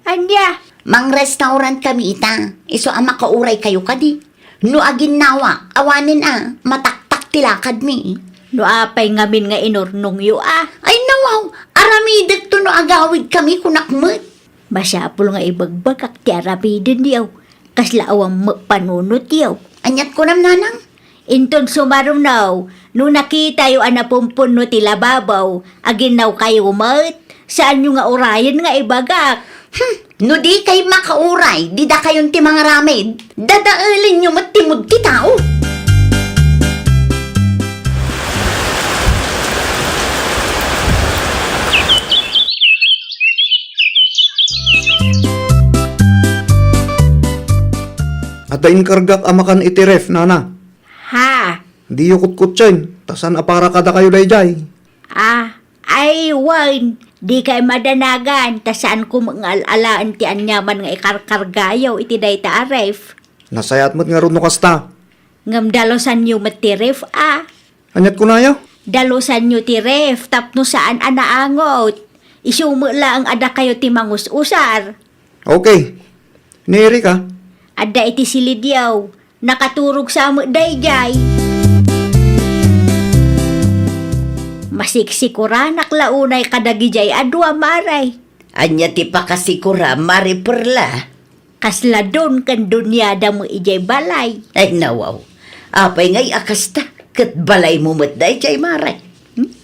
Anya, Mang restaurant kami ita. Iso makauray kayo kadi. No agin nawa, awanin mataktak tilakad mi. No apay ngamin nga inurnong yu Ay nawaw, aramidag to no agawid kami kunakmet. Masyapol nga ibagbagak ti arapidin diyaw. Kasla awang panunot diyaw. Anyat ko nam nanang. Inton sumarunaw, no nakita yu anapumpun no ti lababaw, aginaw kayo mat. Saan yu nga orayan nga ibagak? No di kay makauray, di da kayon ti mga ramid. Dadaalin nyo matimod ti tao. At dain kargak amakan iti ref, nana. Ha? Di yu kutkutsain, tasan apara kada kayo dayjay. Ay, wan. Di kay madanagan, tasaan ko mga alalaan ti anyaman nga ikarkargayaw iti dayta aref. Nasayat mo't nga ron no kasta. Ngam dalosan nyo mat ti ref, Anyat ko na yaw. Dalosan nyo ti ref, tapno saan anaangot. Isumula ang ada kayo ti mangus-usar. Okay. Neri ka. Ada iti silidyaw, nakaturog sa mo dayjay. Masiksikuran launay kadagijay adwa maray. Anya ti pakasikura, mari perla. Kasla don kan dunyada mo ijay balay. Ay nawaw, apay ngay akasta, kat balay mo matday jay maray.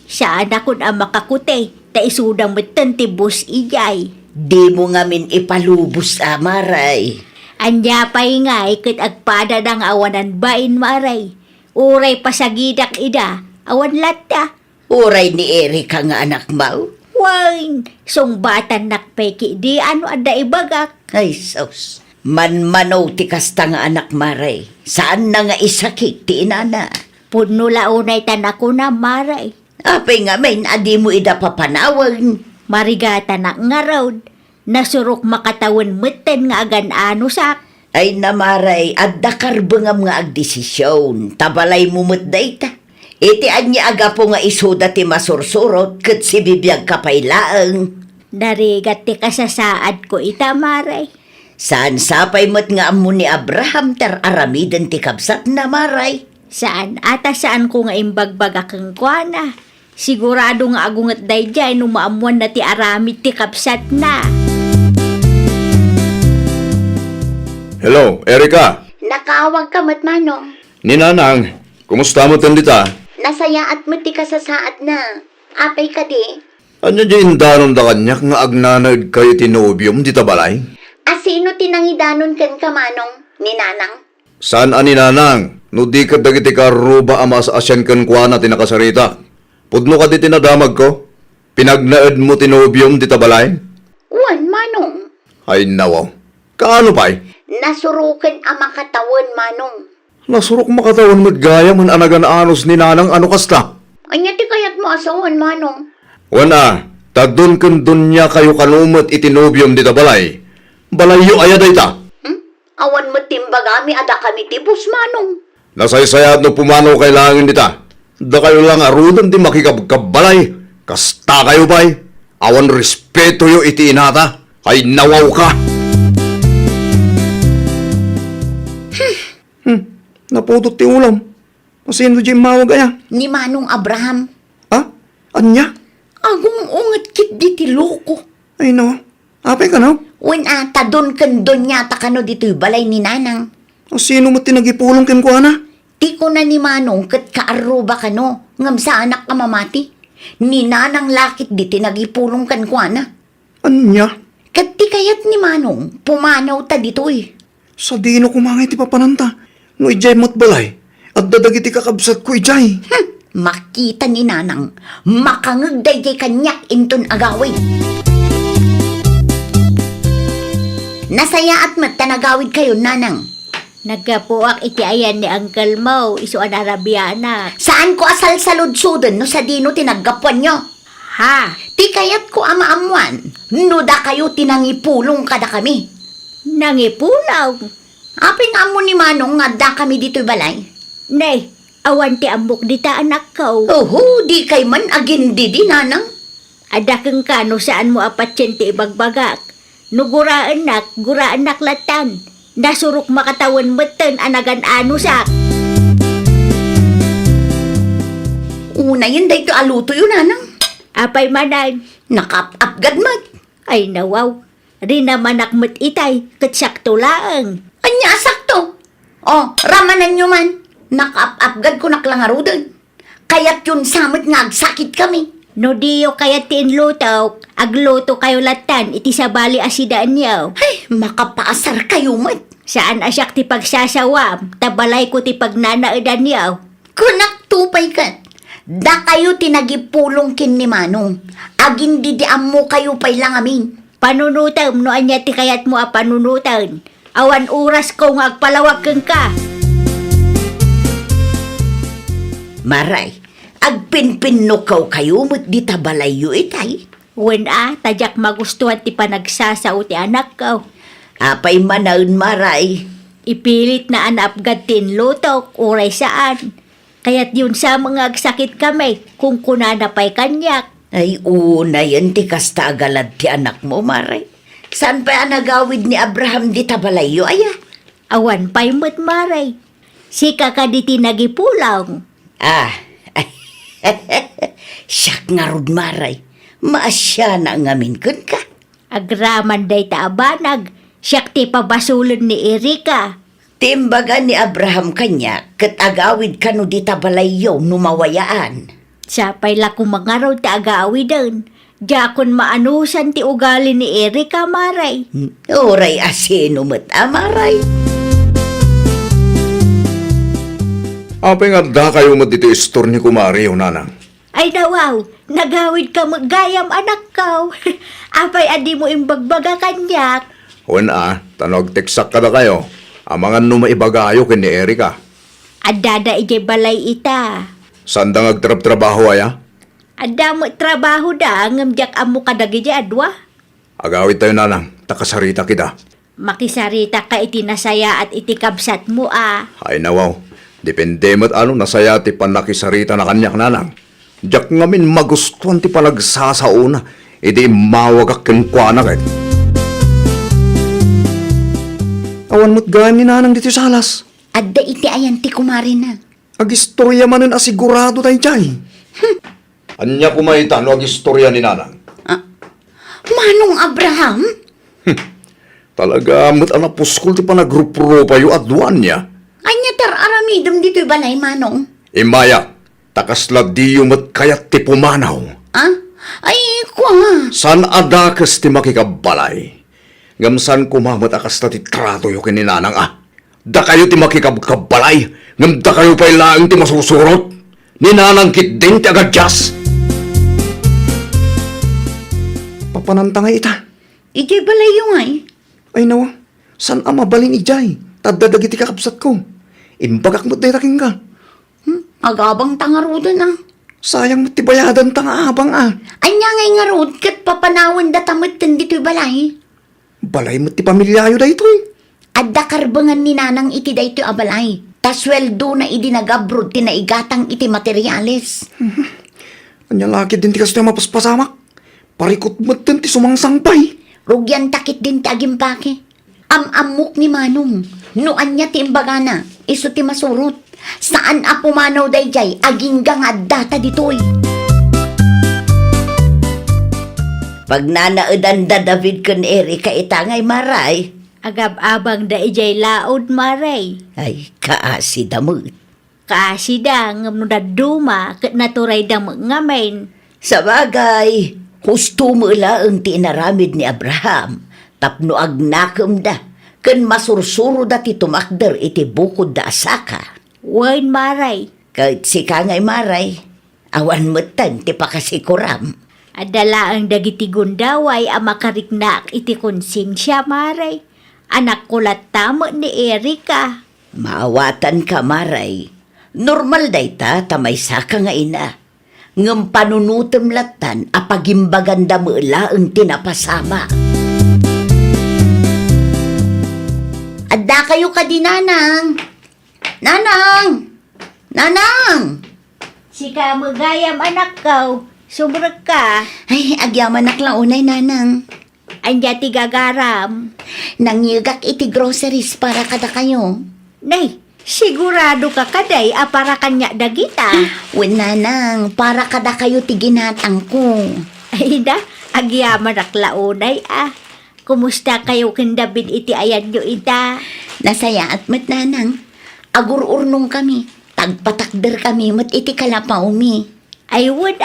Saan akon ang makakute, ta isudang matan ti bus ijay. Di mo ngamin ipalubos maray. Anya pa'y ngay kat agpada ng awanan bain maray. Uray pasagidak ida, awan lata. Uray ni Erika nga anak mau. Wang, song batan nakpeki di ano ada ibagak. Ay sos, manmanaw ti kasta nga anak maray. Saan na nga isakit ti inana? Puno launay tanako na maray. Apay nga may adi mo ida papanawag. Marigata na nga road. Nasurok makatawan meten nga agan ano sak. Ay namaray, at dakarbangam nga agdesisyon. Tabalay mo matday ta. Iti anya aga po nga isuda ti masursurot kat si bibiyag kapaylaang. Narigat ti kasasaad ko ita maray. Saan sapay mo't nga amo ni Abraham ter aramidan ti kabsat na maray. Saan ata saan ko nga imbagbagak ang kuana. Sigurado nga agungat dayjay nung maamuan na ti aramid ti kapsat na. Hello, Erika. Nakaawag ka matmanong. Ni Nanang, kumusta mo tandita? Nasaya at mo ti kasasaad na. Apay ka di. Anya di indanon da kanyak nga agnanad kayo tinobium di tabalay? Asino tinangidanon kan kamanong ni nanang? Saan ani Nanang? No di ka dagiti karuba ama sa asyan kan kwa na tinakasarita. Pudno ka di tinadamag ko? Pinagnaad mo tinobium di tabalay? Wan manong. Ay nawaw. Kaano pa'y? Nasurukan ang makatawan manong. Nasurok makatawan mo't gaya man anagan anos ni Nanang ano kasta? Anya ti kayat mo asawan manong. Wana, tagdon kan dunya kayo kanumot itinobium di tabalay. Balayo ayaday ta. Awan mo timbagami ada kami tibus manong. Nasaysayad no pumanaw kailangan dita. Da kayo lang arudan di makikabbalay. Kasta kayo ba'y? Awan respeto yo iti inata. Ay nawaw ka. Napudot ti ulam. Masino di mawag aya? Ni manong Abraham. Ha? Anya? Agong ungat kit di ti loko. Ay nawaw. Apay ka na? Wen ata don kan don yata kano dito'y balay ni nanang. Sino mo tinagipulong ken ko na? Ti ko na ni manong kat kaaruba kano. Ngam sa anak ka mamati. Ni nanang lakit di tinagipulong kan kwa na. Anya? Kat ti kayat ni manong pumanaw ta dito'y. Sa dino kumangay ti papananta. No ijay mo't balay. At dadagiti kakabsat ko ijay. Makita ni nanang. Makangagday kay kanyak inton agawid. Nasaya at matanagawid kayo, nanang. Nagkapuak iti ayan ni Uncle Mo, isuan Arabiana. Saan ko asal sa ludsudan no sa dino tinaggapuan nyo? Ha? Ti kayat ko amaamuan. No da kayo tinangipulong kada kami. Nangipulaw. Apin nga mo ni Manong nga da kami dito'y balay. Nay, awan ti ambok dita anak ko. Oho, di kay man agindi di nanang. Ada kang kano saan mo apatsyen ti ibagbagak. No guraan nak latan. Nasurok makatawan matan anagan ano sak. Una yun dahito aluto yun anang. Apay manan. Nakap-apgad mat. Ay nawaw. Rin naman nakmat itay. Katsakto laang. Anya sakto. Oh, ramanan nyo man. Nakap-apgad ko naklangarudan. Kaya't yun samot nga agsakit kami. No diyo kayat tinlutaw. Agluto kayo latan. Iti sabali asidaan niyaw. Ay, makapaasar kayo mat. Saan asyak ti pagsasawam? Tabalay ko ti pagnanaadan niyaw. Kunak tupay ka. Da kayo tinagipulong kin ni Manong. Agin didiam mo kayo pay lang amin. Panunutan, no anya ti kayat mo a panunutan. Awan oras ko nga agpalawag kang ka. Maray, agpinpinnukaw kayo mo't di tabalayo itay. Wen tadyak magustuhan ti panagsasao ti anak ko. Apay manaon maray. Ipilit na anapgad tinlutok, uray saan. Kaya't yun sa mga agsakit kami, kung kunanapay kanyak. Ay una yan ti kasta agalad ti anak mo maray. Saan pa nagawid ni Abraham di tabalayo aya? Awan pa'y mo't maray. Sika ka di tinagipulang. Ah, siyak nga rod maray. Maasya na ngamin kun ka. Agraman day taabanag, siyak ti pabasulan ni Erika. Timbaga ni Abraham kanya, kat agawid ka no di tabalayo numawayaan. Sapay la kumangaraw ti agawidan. Jakon maanusan ti ugali ni Erika maray. Oray asino mo't amaray. Apay nga da kayo mo dito istor ni kumari yung nanang. Ay nawaw, nagawid ka magayam anak ko. Apay adi mo imbagbaga kanyak. Wen tanog teksak ka na kayo. Ang mga numaibagayo kin ni Erika. Adada ije balay ita. Sanda ngagtrab-trabaho aya? Ada mo trabaho da, ngamjak amo kadagi ije adwa. Agawid tayo nanang, takasarita kita. Makisarita ka iti nasaya at iti kabsat mo Ay nawaw, depende mo't ano nasaya ti panakisarita na kanyak nanang. Diyak ngamin magustuhan ti panagsasauna, iti mawagak kinkwana kay. Awan mo't gani nanang dito sa alas. Adda iti ayan ti kumari na. Agistorya manen asigurado tayo chay. Anya kumaita no agistorya ni nanang. Manong Abraham? Talaga mo't anapuskol ti panagrupro payo adwan niya. Anya tar aramidom dito'y balay manong. Imaya, takasla diyo mo't kayat ti pumanaw. Ay, kwa. San adakas ti makikabalay? Ngamsan kumamot akas na ti trato yung kininanang Da kayo ti makikabbalay, ngam da kayo pa'y laang ti masusurot. Ninanang kit din ti agadyas. Papanantangay ita. Ijay balay yung ay. Ay nawa, san ama balin ijay? Tadadagi ti kakapsat ko. Imbagak mo't day taking ka. Agabang tangarudo na. Sayang mo't ti bayadan tanga abang Anya ngay nga rod, kat papanawan datamot dito'y balay. Balay mo't ti pamilyayo da ito Adda karbangan ni nanang iti daytoy abalay. Tasweldo na idinagabrod ti naigatang iti materyales. Anya laki din ti kasto yung mapaspasamak. Parikot mo't din ti sumangsampay. Rugyan takit din ti agimpake. Amok ni Manong. Noan niya ti imbagana. Iso ti masurot. Saan apumanaw dayjay aginggang adda ta ditoy. Pag nanaudan da David kun Erika itangay maray. Agab-abang da ijay laod maray. Ay, kaasi damot. Kaasi da ngam no daduma ket naturay da ngamen. Sa bagay, husto mo ang tinaramid ni Abraham. Tapno agnakam da. Kan masursuro da ti tumakder iti bukod da asaka. Wain maray. Kahit si kangay maray, awan mutan ti pakasikuram. Adala ang dagiti gundaway a makariknak iti konsensya maray. Anak ko latamo ni Erika. Maawatan ka maray. Normal day ta tamay saka nga ina. Ngam panunutem latan apagimbaganda mo ang tinapasama. Adda kayo ka di nanang. Nanang! Nanang! Sika magayam anak ko. Subrag ka. Ay, agyaman naklang unay nanang. Anya ti gagaram. Nangyigak iti groceries para kada kayo. Nay, sigurado ka kaday para kanya dagita. Wen nanang, para kada kayo ti ginatang ko. Ay da, agyaman aklaunay Kumusta kayo kendabin iti ayan nyo ita? Nasaya at mat nanang. Agur-urnong kami. Tagpatakder kami mat iti kalapaw mi. Ay wud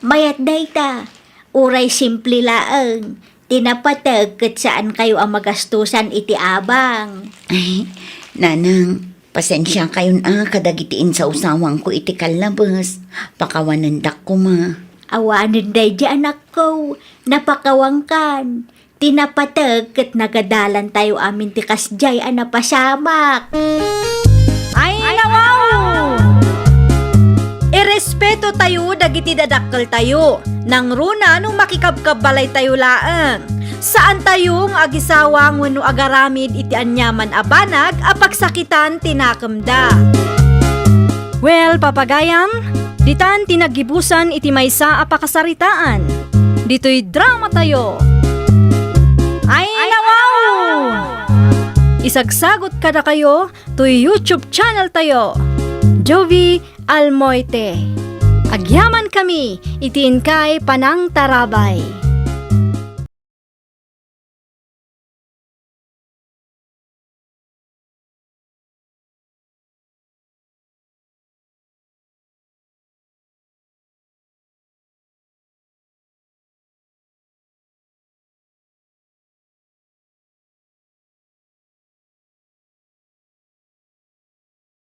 mayat day ta. Uray simple laeng. Tinapatag kat saan kayo ang magastusan iti abang. Ay, nanang, pasensya kayon kadagitiin sa usawang ko iti kalabas. Pakawanandak ko ma. Awanan day di anak ko. Napakawangkan. Tinapatag kat nagadalan tayo amin ti kasjay napasamak. Ay, nawaw! Irespeto tayo, dagiti dadakkel tayo. Nang runa, nung makikabkabalay tayo laang. Saan tayong agisawang wano agaramid iti anyaman abanag, apagsakitan tinakamda. Well, papagayam, ditan tinagibusan iti maysa apakasaritaan. Dito'y drama tayo. Ay, nawaw! Isagsagot kada kayo to YouTube channel tayo. Jovi Almoite. Agyaman kami, itiin kay Panang Tarabay.